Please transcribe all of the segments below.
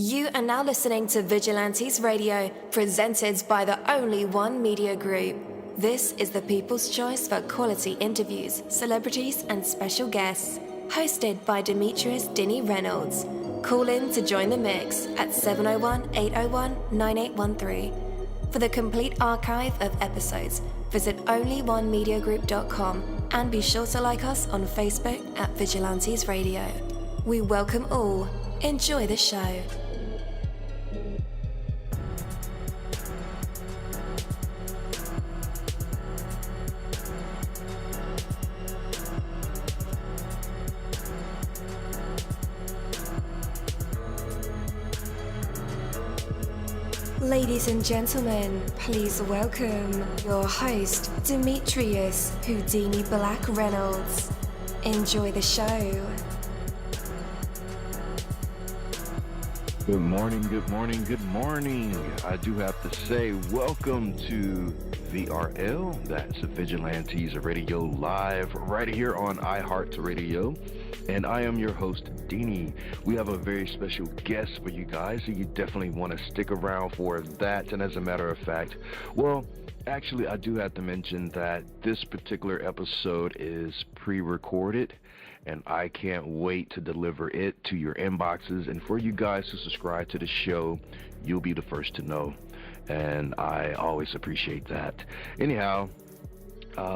You are now listening to Vigilantes Radio, presented by the Only One Media Group. This is the people's choice for quality interviews, celebrities, and special guests. Hosted by Demetrius Dinny Reynolds. Call in to join the mix at 701-801-9813. For the complete archive of episodes, visit onlyonemediagroup.com and be sure to like us on Facebook at Vigilantes Radio. We welcome all. Enjoy the show. Ladies and gentlemen, please welcome your host, Demetrius Houdini Black Reynolds. Enjoy the show. Good morning, good morning, good morning. I do have to say welcome to VRL, that's Vigilantes Radio Live, right here on iHeartRadio. And I am your host, Dini. We have a very special guest for you guys, so you definitely want to stick around for that. And as a matter of fact, well, actually, I do have to mention that this particular episode is pre-recorded, and I can't wait to deliver it to your inboxes. And for you guys who subscribe to the show, you'll be the first to know. And I always appreciate that. Anyhow,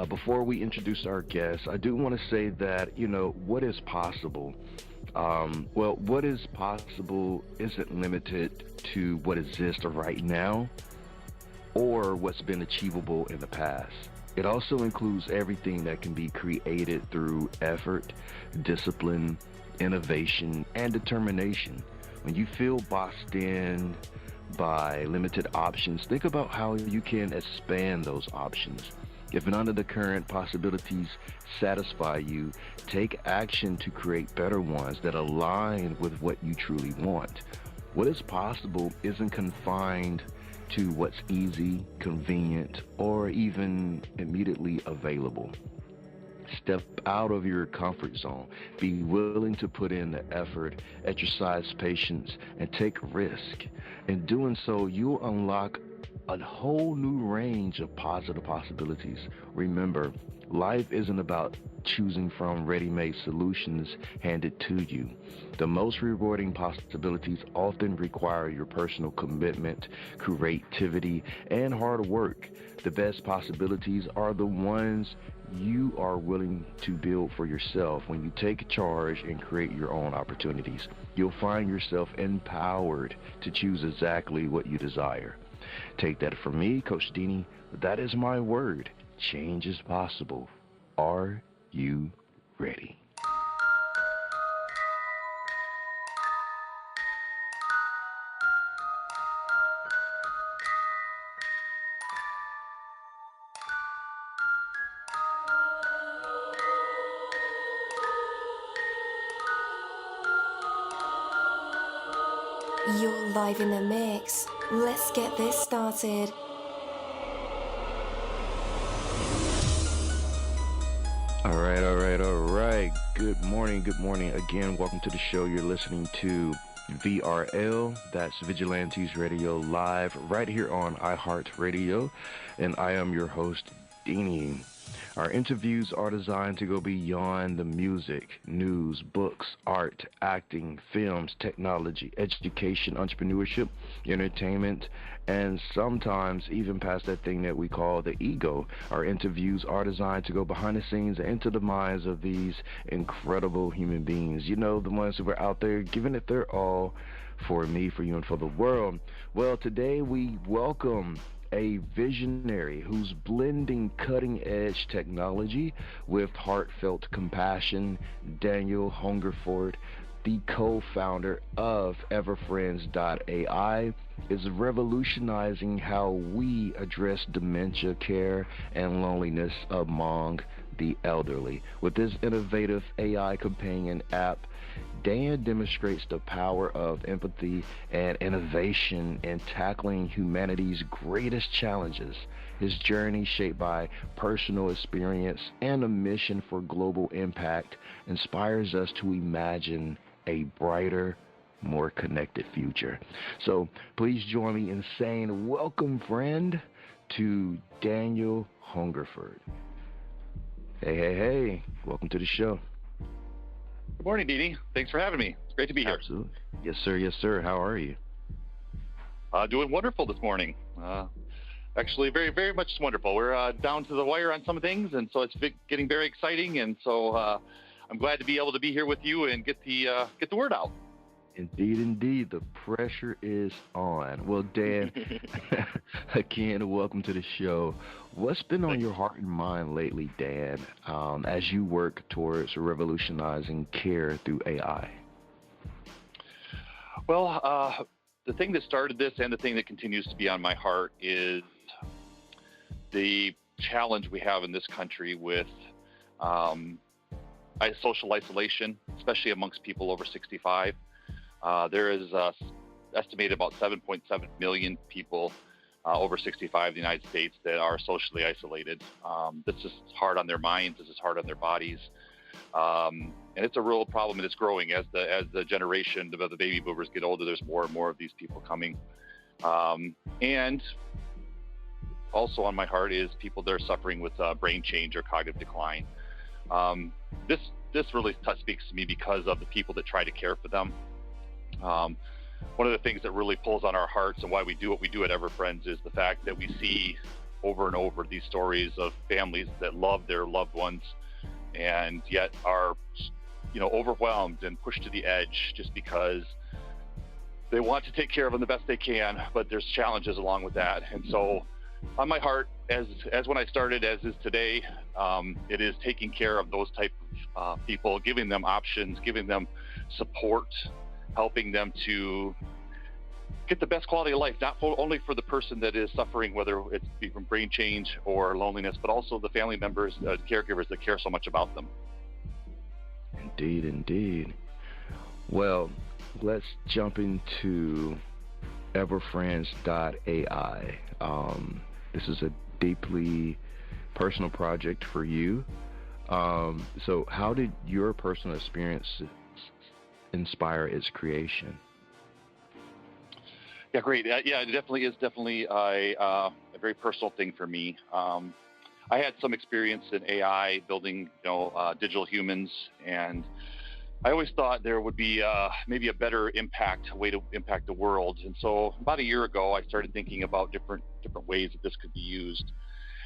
before we introduce our guest, I do want to say that, what is possible? What is possible isn't limited to what exists right now or what's been achievable in the past. It also includes everything that can be created through effort, discipline, innovation, and determination. When you feel boxed in by limited options, think about how you can expand those options. If none of the current possibilities satisfy you, take action to create better ones that align with what you truly want. What is possible isn't confined to what's easy, convenient, or even immediately available. Step out of your comfort zone. Be willing to put in the effort, exercise patience, and take risk. In doing so, you'll unlock a whole new range of positive possibilities. Remember, life isn't about choosing from ready-made solutions handed to you. The most rewarding possibilities often require your personal commitment, creativity, and hard work. The best possibilities are the ones you are willing to build for yourself. When you take charge and create your own opportunities, you'll find yourself empowered to choose exactly what you desire. Take that from me, Coach Dini. That is my word. Change is possible. Are you ready? You're live in the mix. Let's get this started. All right. Good morning. Again, welcome to the show. You're listening to VRL, that's Vigilantes Radio Live, right here on iHeartRadio. And I am your host, Dini. Our interviews are designed to go beyond the music, news, books, art, acting, films, technology, education, entrepreneurship, entertainment, and sometimes even past that thing that we call the ego. Our interviews are designed to go behind the scenes and into the minds of these incredible human beings. The ones who are out there giving it their all for me, for you, and for the world. Well, today we welcome a visionary who's blending cutting-edge technology with heartfelt compassion. Daniel Hungerford, the co-founder of EverFriends.ai, is revolutionizing how we address dementia care and loneliness among the elderly. With this innovative AI companion app, Dan demonstrates the power of empathy and innovation in tackling humanity's greatest challenges. His journey, shaped by personal experience and a mission for global impact, inspires us to imagine a brighter, more connected future. So please join me in saying welcome, friend, to Daniel Hungerford. Hey. Welcome to the show. Good morning, Dee. Thanks for having me. It's great to be here. Absolutely. Yes, sir. How are you? Doing wonderful this morning. Actually, very, very much wonderful. We're down to the wire on some things, and so it's getting very exciting. And so I'm glad to be able to be here with you and get the word out. Indeed. The pressure is on. Well, Dan, again, welcome to the show. What's been on your heart and mind lately, Dan, as you work towards revolutionizing care through AI? Well, the thing that started this and the thing that continues to be on my heart is the challenge we have in this country with social isolation, especially amongst people over 65. There is estimated about 7.7 million people over 65 in the United States that are socially isolated. This is hard on their minds. This is hard on their bodies. And it's a real problem, and it's growing as the generation of the baby boomers get older. There's more and more of these people coming. And also on my heart is people that are suffering with brain change or cognitive decline. This really speaks to me because of the people that try to care for them. One of the things that really pulls on our hearts and why we do what we do at EverFriends is the fact that we see over and over these stories of families that love their loved ones and yet are, overwhelmed and pushed to the edge just because they want to take care of them the best they can, but there's challenges along with that. And so on my heart, as when I started, as is today, it is taking care of those type of people, giving them options, giving them support, helping them to get the best quality of life, not only for the person that is suffering, whether it's from brain change or loneliness, but also the family members, caregivers that care so much about them. Indeed. Well, let's jump into EverFriends.ai. This is a deeply personal project for you. So how did your personal experience inspire its creation? Yeah, great. Yeah, it definitely is a very personal thing for me. I had some experience in AI building, digital humans, and I always thought there would be maybe a better way to impact the world. And so about a year ago, I started thinking about different ways that this could be used.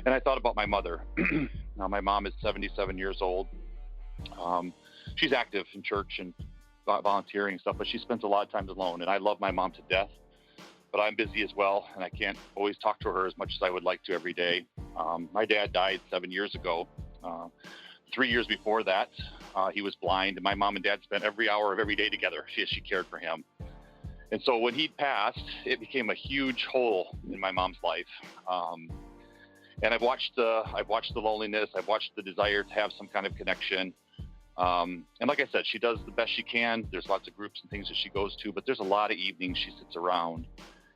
And I thought about my mother. Now, my mom is 77 years old. She's active in church and volunteering and stuff, but she spends a lot of time alone. And I love my mom to death, but I'm busy as well, and I can't always talk to her as much as I would like to every day. My dad died 7 years ago. 3 years before that, he was blind, and my mom and dad spent every hour of every day together. She cared for him. And so when he passed, it became a huge hole in my mom's life. And I've watched the loneliness. I've watched the desire to have some kind of connection. And like I said, she does the best she can. There's lots of groups and things that she goes to, but there's a lot of evenings she sits around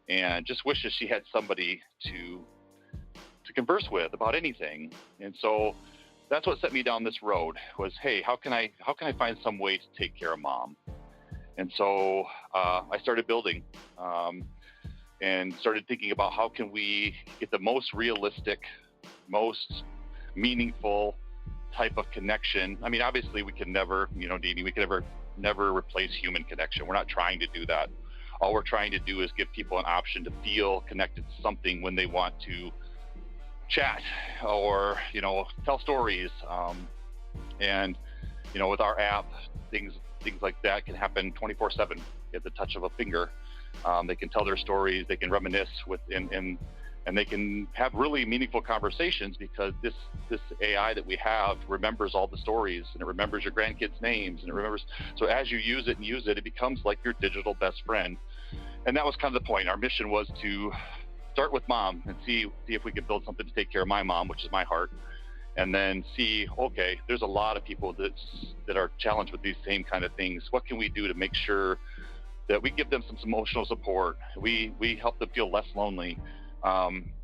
and just wishes she had somebody to converse with about anything. And so that's what set me down this road was, hey, how can I find some way to take care of mom? And so I started building and started thinking about how can we get the most realistic, most meaningful type of connection. I mean, obviously we can never, Dee, we can never replace human connection. We're not trying to do that. All we're trying to do is give people an option to feel connected to something when they want to chat or, tell stories. And, with our app, things like that can happen 24/7 at the touch of a finger. They can tell their stories, they can reminisce and they can have really meaningful conversations because this AI that we have remembers all the stories, and it remembers your grandkids' names, and it remembers. So as you use it, it becomes like your digital best friend. And that was kind of the point. Our mission was to start with mom and see if we could build something to take care of my mom, which is my heart, and then see, okay, there's a lot of people that are challenged with these same kind of things. What can we do to make sure that we give them some emotional support? We help them feel less lonely.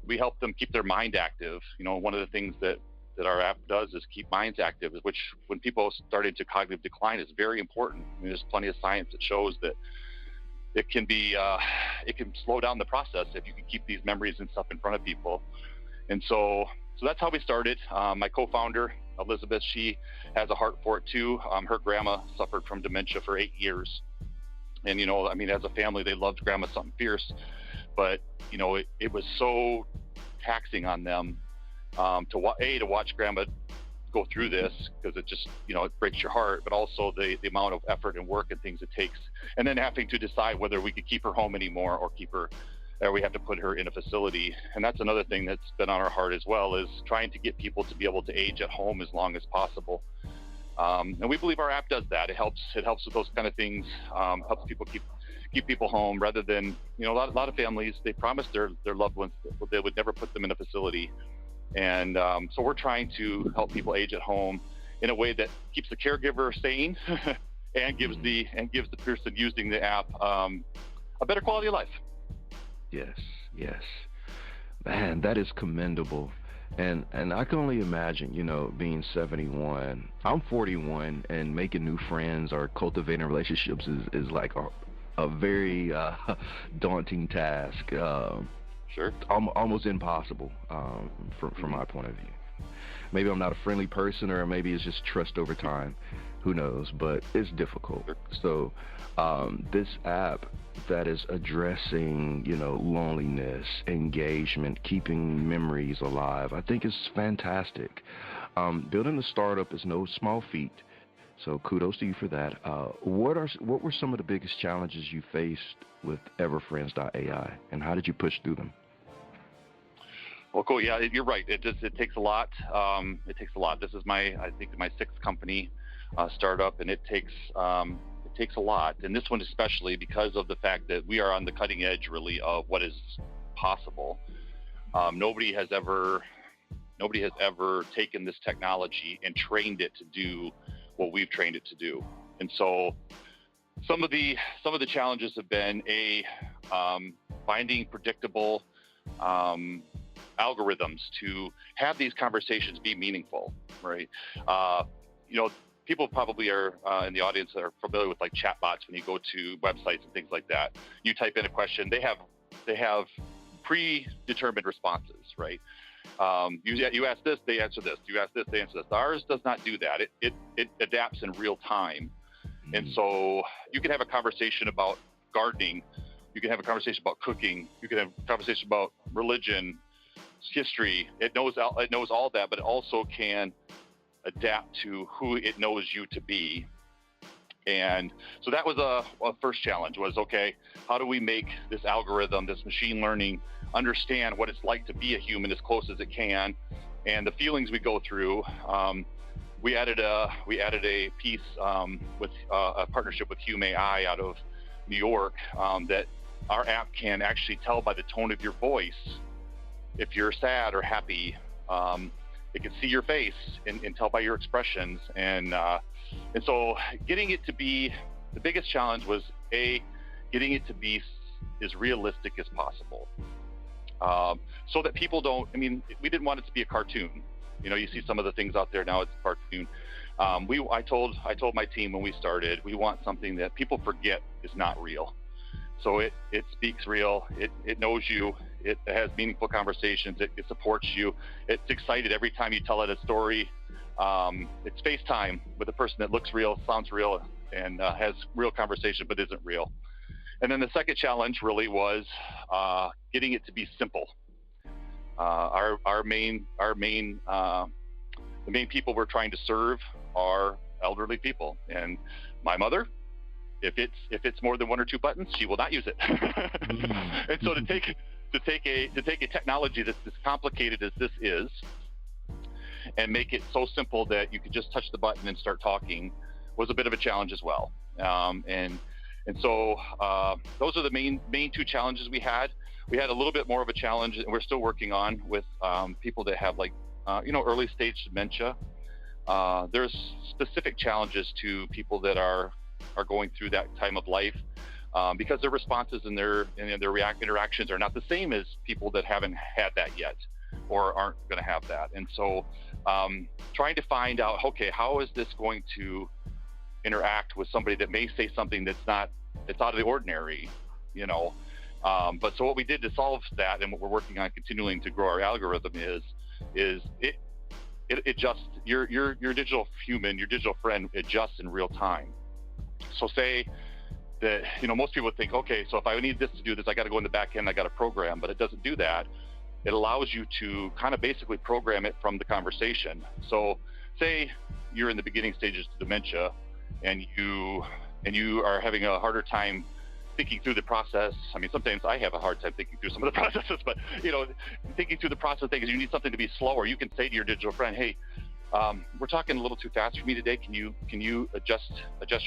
We help them keep their mind active. One of the things that our app does is keep minds active, which when people start into cognitive decline is very important. I mean, there's plenty of science that shows that it can be it can slow down the process if you can keep these memories and stuff in front of people. And so that's how we started. My co-founder, Elizabeth, she has a heart for it too. Her grandma suffered from dementia for 8 years. And, I mean, as a family, they loved Grandma Something Fierce, but, it was so taxing on them to watch Grandma go through this, because it just, it breaks your heart, but also the amount of effort and work and things it takes. And then having to decide whether we could keep her home anymore or we have to put her in a facility. And that's another thing that's been on our heart as well, is trying to get people to be able to age at home as long as possible. And we believe our app does that. It helps with those kind of things, helps people keep people home, rather than, a lot of families, they promise their loved ones that they would never put them in a facility. And so we're trying to help people age at home in a way that keeps the caregiver sane and gives the person using the app a better quality of life. Yes. Man, that is commendable. And I can only imagine, being 71, I'm 41, and making new friends or cultivating relationships is like a very daunting task. Sure. Almost impossible from my point of view. Maybe I'm not a friendly person, or maybe it's just trust over time. Who knows? But it's difficult. So this app that is addressing, loneliness, engagement, keeping memories alive, I think is fantastic. Building a startup is no small feat. So kudos to you for that. What were some of the biggest challenges you faced with EverFriends.ai, and how did you push through them? Well, cool. Yeah, you're right. It takes a lot. It takes a lot. This is I think my sixth company startup, and it takes a lot. And this one especially, because of the fact that we are on the cutting edge, really, of what is possible. Nobody has ever taken this technology and trained it to do what we've trained it to do. And so some of the challenges have been finding predictable algorithms to have these conversations be meaningful, right? People probably are in the audience that are familiar with like chatbots. When you go to websites and things like that, you type in a question, they have predetermined responses, right? You ask this, they answer this. You ask this, they answer this. Ours does not do that. It adapts in real time. And so you can have a conversation about gardening. You can have a conversation about cooking. You can have a conversation about religion, history. It knows all that, but it also can adapt to who it knows you to be. And so that was a first challenge, was, okay, how do we make this algorithm, this machine learning, understand what it's like to be a human as close as it can, and the feelings we go through. We added a piece with a partnership with Hume AI out of New York, that our app can actually tell by the tone of your voice if you're sad or happy. It can see your face and tell by your expressions. And so getting it to be, the biggest challenge was getting it to be as realistic as possible. So that people don't, we didn't want it to be a cartoon. You see some of the things out there now, it's a cartoon. I told my team when we started, we want something that people forget is not real. So it speaks real, it knows you, it has meaningful conversations, it supports you, it's excited every time you tell it a story. It's FaceTime with a person that looks real, sounds real, and has real conversation but isn't real. And then the second challenge really was getting it to be simple. The main people we're trying to serve are elderly people, and my mother, if it's more than one or two buttons, she will not use it. And so to take a technology that's as complicated as this is, and make it so simple that you could just touch the button and start talking, was a bit of a challenge as well. And so those are the main two challenges we had. We had a little bit more of a challenge, and we're still working on, with people that have early stage dementia. There's specific challenges to people that are going through that time of life, because their responses and their interactions are not the same as people that haven't had that yet or aren't going to have that. And so trying to find out, okay, how is this going to interact with somebody that may say something that's out of the ordinary, But so what we did to solve that, and what we're working on continuing to grow our algorithm is it adjusts your digital human, your digital friend adjusts in real time. So say that, most people would think, okay, so if I need this to do this, I got to go in the back end, I got to program, but it doesn't do that. It allows you to kind of basically program it from the conversation. So say you're in the beginning stages of dementia and you are having a harder time thinking through the process. I mean, sometimes I have a hard time thinking through some of the processes, but thinking through the process thing is you need something to be slower. You can say to your digital friend, hey, we're talking a little too fast for me today. Can you adjust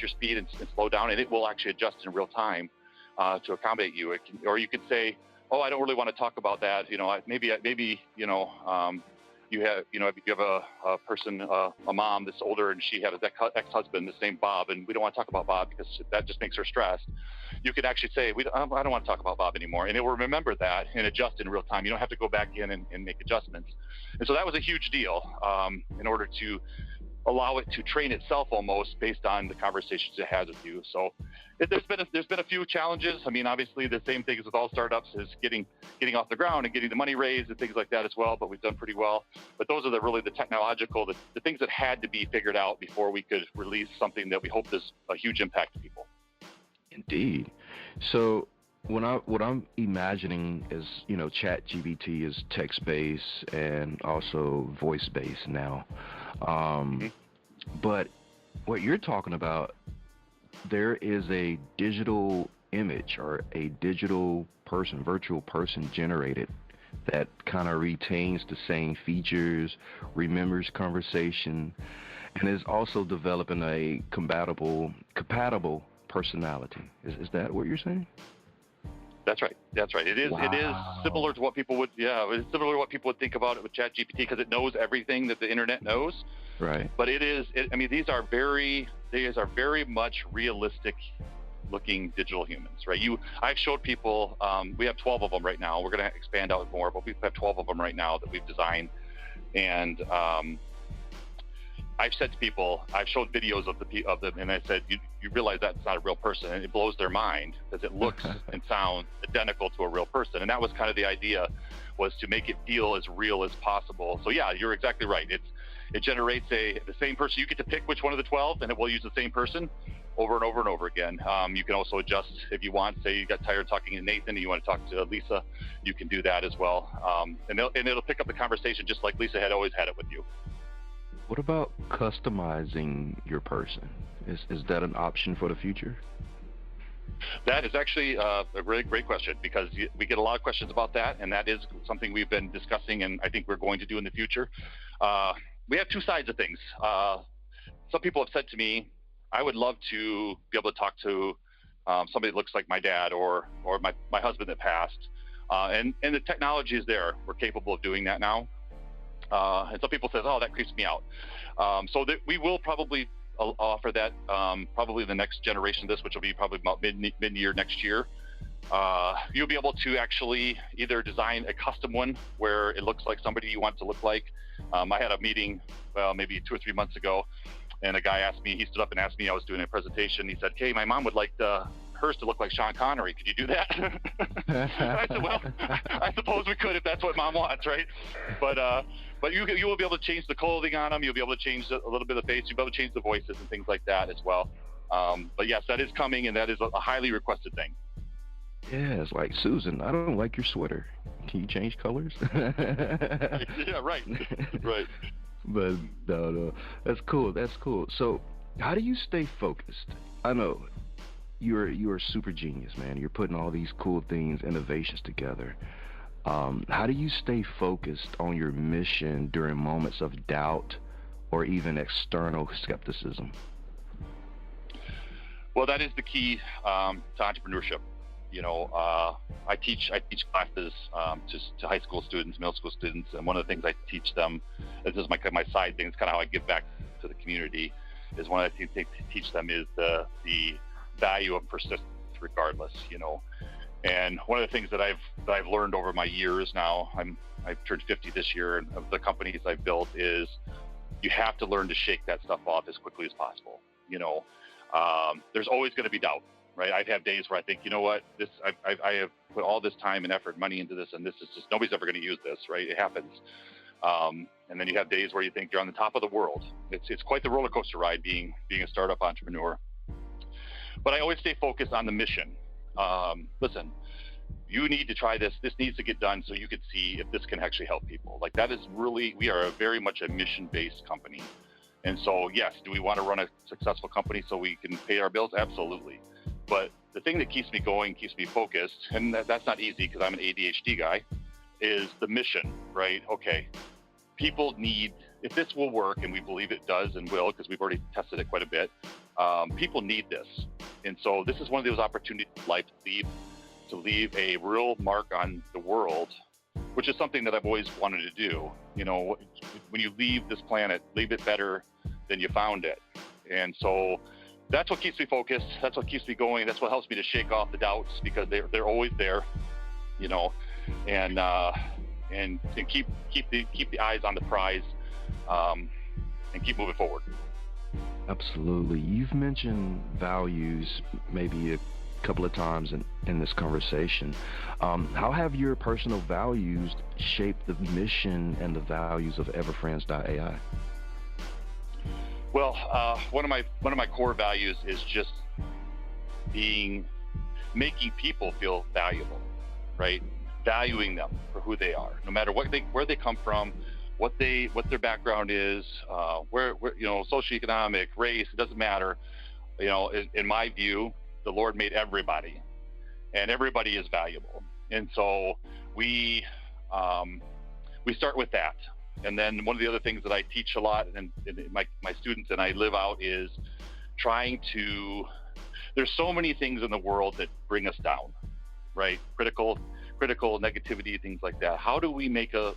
your speed and slow down? And it will actually adjust in real time to accommodate you. Or you could say, oh, I don't really want to talk about that. Maybe you have a person, a mom that's older, and she had an ex-husband that's named Bob, and we don't want to talk about Bob because that just makes her stressed. You could actually say, I don't want to talk about Bob anymore, and it will remember that and adjust in real time. You don't have to go back in and make adjustments. And so that was a huge deal in order to allow it to train itself almost based on the conversations it has with you. So there's been a few challenges. I mean, obviously the same thing as with all startups is getting off the ground and getting the money raised and things like that as well, but we've done pretty well. But those are really the technological, the things that had to be figured out before we could release something that we hope is a huge impact to people. Indeed. So what I'm imagining is, ChatGPT is text-based and also voice-based now. But what you're talking about, there is a digital image or a digital person, virtual person generated that kind of retains the same features, remembers conversation, and is also developing a compatible personality. Is that what you're saying? That's right. It is. Wow. It is similar to what people would. Yeah, it's similar to what people would think about it with ChatGPT because it knows everything that the internet knows. Right. But these are very much realistic looking digital humans, right? I've showed people. We have 12 of them right now. We're going to expand out more, but we have 12 of them right now that we've designed, and I've said to people, I've showed videos of them, and I said, you realize that's not a real person, and it blows their mind because it looks and sounds identical to a real person, and that was kind of the idea, was to make it feel as real as possible. So yeah, you're exactly right. It generates the same person. You get to pick which one of the 12, and it will use the same person over and over and over again. You can also adjust if you want. Say you got tired of talking to Nathan and you want to talk to Lisa, you can do that as well, and it'll pick up the conversation just like Lisa had always had it with you. What about customizing your person? Is that an option for the future? That is actually a really great question because we get a lot of questions about that, and that is something we've been discussing and I think we're going to do in the future. We have two sides of things. Some people have said to me, I would love to be able to talk to somebody that looks like my dad or my husband that passed. And the technology is there. We're capable of doing that now. And some people say, oh, that creeps me out. So that we will probably offer that probably the next generation of this, which will be probably about mid-year next year. You'll be able to actually either design a custom one where it looks like somebody you want it to look like. I had a meeting maybe 2 or 3 months ago, and a guy asked me, he stood up and asked me, I was doing a presentation. He said, hey, my mom would like hers to look like Sean Connery. Could you do that? I said, well, I suppose we could if that's what mom wants, right? But you will be able to change the clothing on them. You'll be able to change a little bit of the face. You'll be able to change the voices and things like that as well. But yes, that is coming, and that is a highly requested thing. Yeah, it's like, Susan, I don't like your sweater. Can you change colors? Yeah, right. Right. But no, that's cool. So how do you stay focused? I know you're a super genius, man. You're putting all these cool things, innovations together. How do you stay focused on your mission during moments of doubt or even external skepticism? Well, that is the key to entrepreneurship. I teach classes to high school students, middle school students, and one of the things I teach them, this is my side thing, it's kind of how I give back to the community, is one of the things I teach them is the value of persistence regardless, And one of the things that I've learned over my years now, I've turned 50 this year, and of the companies I've built, is you have to learn to shake that stuff off as quickly as possible. There's always going to be doubt, right? I'd have days where I think, you know what, I have put all this time and effort, money into this, and this is just, nobody's ever going to use this, right? It happens. And then you have days where you think you're on the top of the world. It's quite the roller coaster ride being a startup entrepreneur. But I always stay focused on the mission. Listen, you need to try this. This needs to get done so you could see if this can actually help people. Like, that is really, we are very much a mission-based company. And so, yes, do we want to run a successful company so we can pay our bills? Absolutely. But the thing that keeps me going, keeps me focused, and that's not easy because I'm an ADHD guy, is the mission, right? Okay, people need, if this will work, and we believe it does and will because we've already tested it quite a bit, people need this. And so this is one of those opportunities in life to leave a real mark on the world, which is something that I've always wanted to do. You know, when you leave this planet, leave it better than you found it. And so that's what keeps me focused. That's what keeps me going. That's what helps me to shake off the doubts, because they're always there, you know, and keep the eyes on the prize, and keep moving forward. Absolutely. You've mentioned values maybe a couple of times in this conversation. How have your personal values shaped the mission and the values of EverFriends.ai? Well, one of my core values is just making people feel valuable, right? Valuing them for who they are, no matter where they come from, what their background is, where you know, socioeconomic, race, it doesn't matter. You know, in my view, the Lord made everybody, and everybody is valuable. And so we start with that. And then one of the other things that I teach a lot, and my students and I live out, is trying to, there's so many things in the world that bring us down, right? Critical negativity, things like that. How do we make a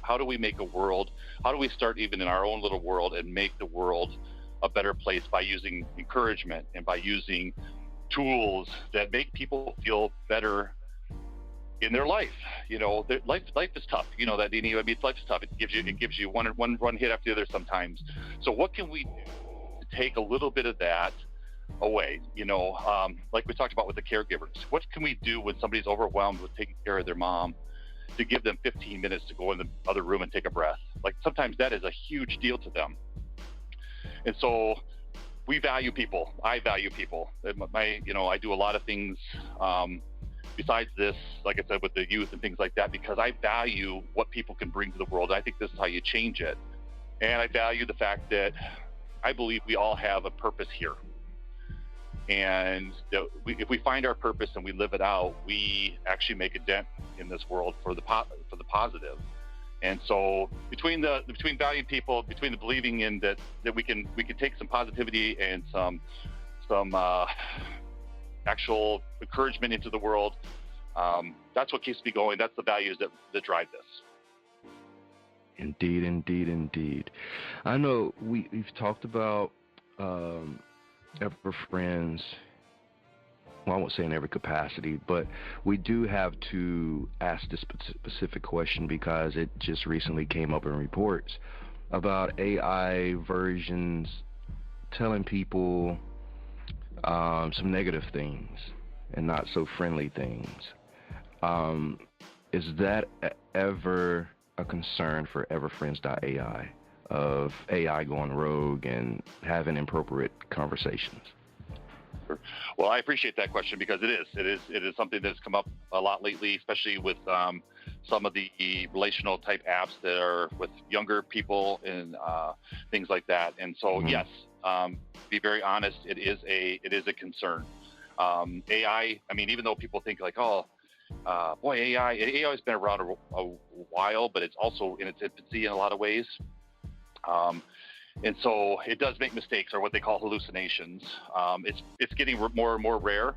world? How do we start even in our own little world and make the world a better place by using encouragement and by using tools that make people feel better in their life? You know, life is tough. You know that, Dini. I mean, life is tough. It gives you one hit after the other sometimes. So what can we do to take a little bit of that away? You know, like we talked about with the caregivers. What can we do when somebody's overwhelmed with taking care of their mom, to give them 15 minutes to go in the other room and take a breath? Like, sometimes that is a huge deal to them. And so we value people. I value people. I do a lot of things besides this, like I said, with the youth and things like that, because I value what people can bring to the world. I think this is how you change it. And I value the fact that I believe we all have a purpose here. And if we find our purpose and we live it out, we actually make a dent in this world for the positive. And so between valuing people, between the believing in that we can take some positivity and some actual encouragement into the world, that's what keeps me going. That's the values that drive this. Indeed. I know we've talked about EverFriends, well, I won't say in every capacity, but we do have to ask this specific question because it just recently came up in reports about AI versions telling people some negative things and not so friendly things. Is that ever a concern for EverFriends.ai, of AI going rogue and having inappropriate conversations? Well, I appreciate that question, because it is something that's come up a lot lately, especially with some of the relational type apps that are with younger people and things like that. And so, yes, to be very honest, it is a concern. AI, I mean, even though people think like, AI has been around a while, but it's also in its infancy in a lot of ways. And so it does make mistakes, or what they call hallucinations. It's getting more and more rare,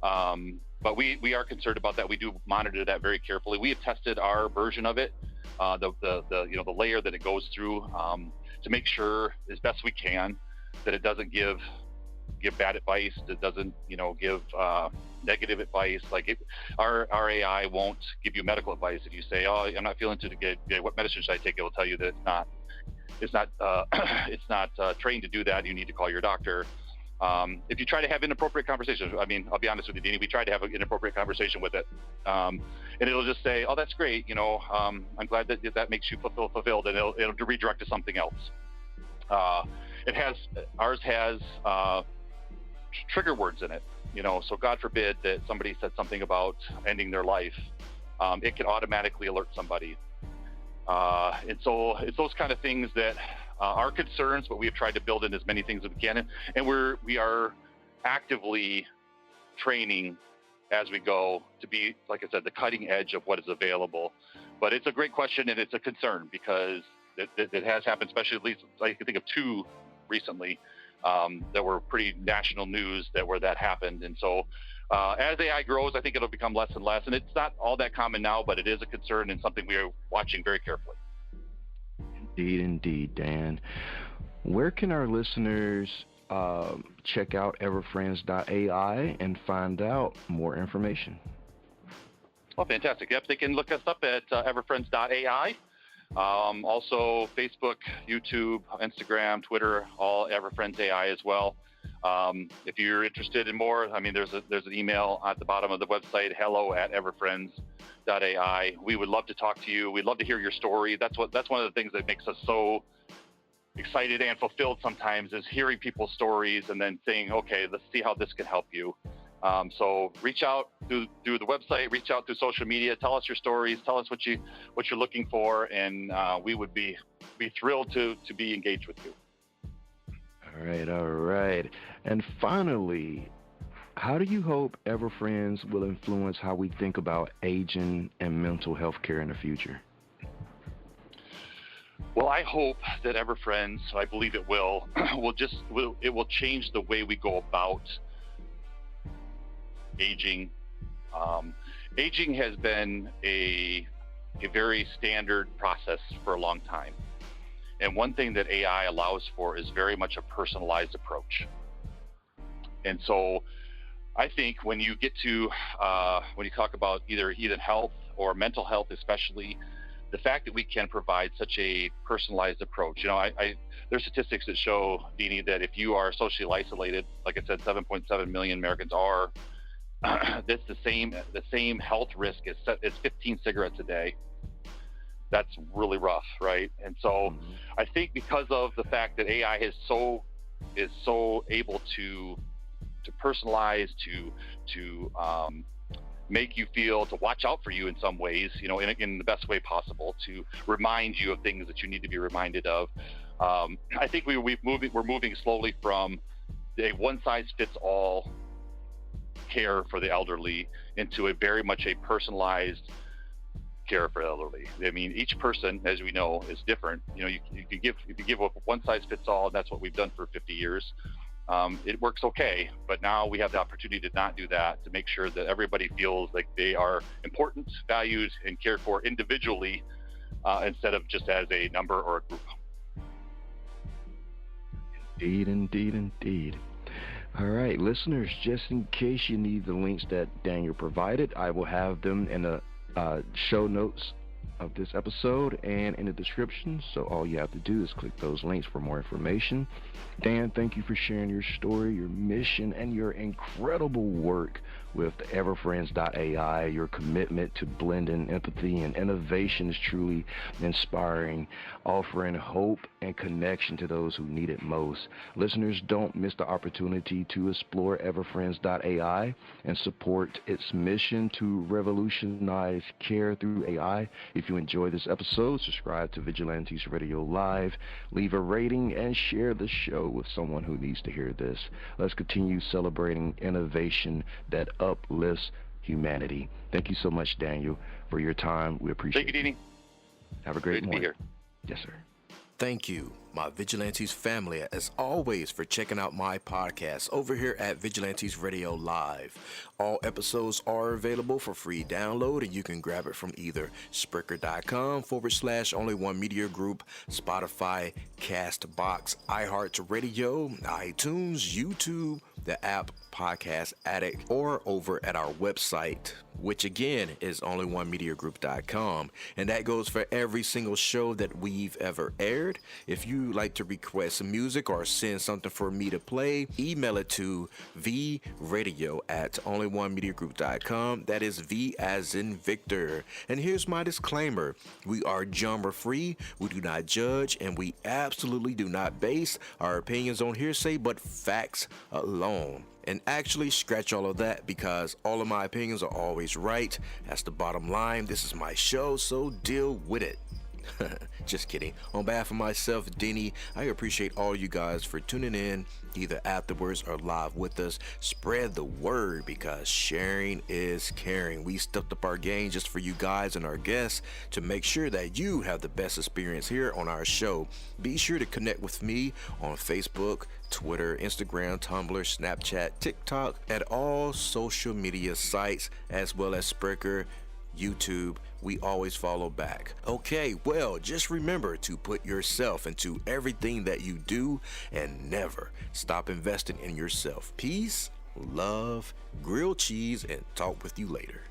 but we are concerned about that. We do monitor that very carefully. We have tested our version of it, the layer that it goes through, to make sure as best we can that it doesn't give bad advice, that doesn't give negative advice. Like our AI won't give you medical advice. If you say, I'm not feeling too good, what medicine should I take? It will tell you that it's not trained to do that. You need to call your doctor. If you try to have inappropriate conversations, I mean, I'll be honest with you, Deanie, we tried to have an inappropriate conversation with it. And it'll just say, oh, that's great. I'm glad that makes you fulfilled, and it'll redirect to something else. Ours has trigger words in it, so God forbid that somebody said something about ending their life. It can automatically alert somebody. And so it's those kind of things that are concerns, but we have tried to build in as many things as we can. And we are actively training as we go to be, like I said, the cutting edge of what is available. But it's a great question, and it's a concern because it has happened, especially at least I can think of two recently that were pretty national news where that happened. And so as AI grows, I think it'll become less and less. And it's not all that common now, but it is a concern and something we are watching very carefully. Indeed, Dan. Where can our listeners check out EverFriends.ai and find out more information? Oh, fantastic. Yep, they can look us up at EverFriends.ai. Also, Facebook, YouTube, Instagram, Twitter, all EverFriends.ai as well. If you're interested in more, I mean, there's an email at the bottom of the website, hello@everfriends.ai. We would love to talk to you. We'd love to hear your story. That's one of the things that makes us so excited and fulfilled sometimes, is hearing people's stories and then saying, okay, let's see how this can help you. So reach out through the website, reach out through social media, tell us your stories, tell us what you're looking for, and we would be thrilled to be engaged with you. All right. And finally, how do you hope EverFriends will influence how we think about aging and mental health care in the future? Well, I hope that EverFriends, I believe it will, it will change the way we go about aging. Aging has been a very standard process for a long time. And one thing that AI allows for is very much a personalized approach. And so I think when you get to, when you talk about either health or mental health especially, the fact that we can provide such a personalized approach, there's statistics that show, Deanie, that if you are socially isolated, like I said, 7.7 million Americans are, that's the same health risk as 15 cigarettes a day. That's really rough, right? And so I think because of the fact that AI is so able to personalize, to make you feel, to watch out for you in some ways, in the best way possible, to remind you of things that you need to be reminded of. I think we're moving slowly from a one-size-fits-all care for the elderly into a very much a personalized care for elderly. I mean, each person, as we know, is different. If you give a one-size-fits-all, and that's what we've done for 50 years. It works okay, but now we have the opportunity to not do that, to make sure that everybody feels like they are important, valued, and cared for individually, instead of just as a number or a group. Indeed. All right, listeners, just in case you need the links that Daniel provided, I will have them in the show notes of this episode and in the description. So all you have to do is click those links for more information. Dan, thank you for sharing your story, your mission, and your incredible work with EverFriends.ai. Your commitment to blending empathy and innovation is truly inspiring, offering hope and connection to those who need it most. Listeners, don't miss the opportunity to explore EverFriends.ai and support its mission to revolutionize care through AI. If you enjoy this episode, subscribe to Vigilantes Radio Live, leave a rating, and share the show with someone who needs to hear this. Let's continue celebrating innovation that uplifts humanity. Thank you so much, Daniel, for your time. We appreciate it. Thank you, Deanie. Have a great morning. Great to be Yes, here. sir. Thank you, my Vigilantes family, as always, for checking out my podcast over here at Vigilantes Radio Live. All episodes are available for free download, and you can grab it from either Spreaker.com/only1media group, Spotify, Castbox, iHeartRadio, iTunes, YouTube, the app Podcast Addict, or over at our website, which again is onlyonemediagroup.com, and that goes for every single show that we've ever aired. If you like to request music or send something for me to play, email it to vradio@onlyonemediagroup.com. That is V as in Victor. And here's my disclaimer: we are genre free, we do not judge, and we absolutely do not base our opinions on hearsay but facts alone. And actually, scratch all of that, because all of my opinions are always right. That's the bottom line. This is my show, so deal with it. Just kidding. On behalf of myself, Denny, I appreciate all you guys for tuning in, either afterwards or live with us. Spread the word, because sharing is caring. We stepped up our game just for you guys and our guests to make sure that you have the best experience here on our show. Be sure to connect with me on Facebook, Twitter, Instagram, Tumblr, Snapchat, TikTok, at all social media sites, as well as Spreaker, YouTube. We always follow back. Okay, well, just remember to put yourself into everything that you do and never stop investing in yourself. Peace, love, grilled cheese, and talk with you later.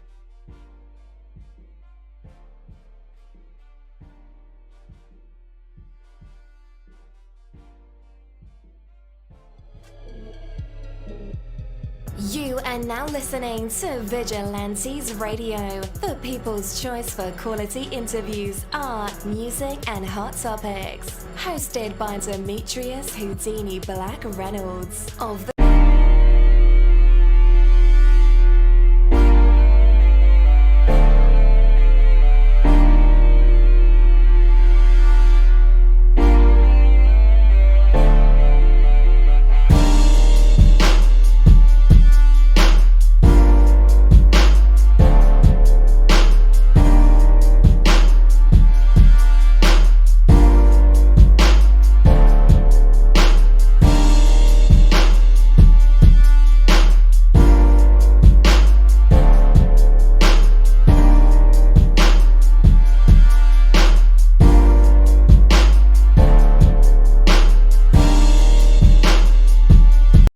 You are now listening to Vigilantes Radio, the people's choice for quality interviews, art, music, and hot topics. Hosted by Demetrius Houdini Black Reynolds of the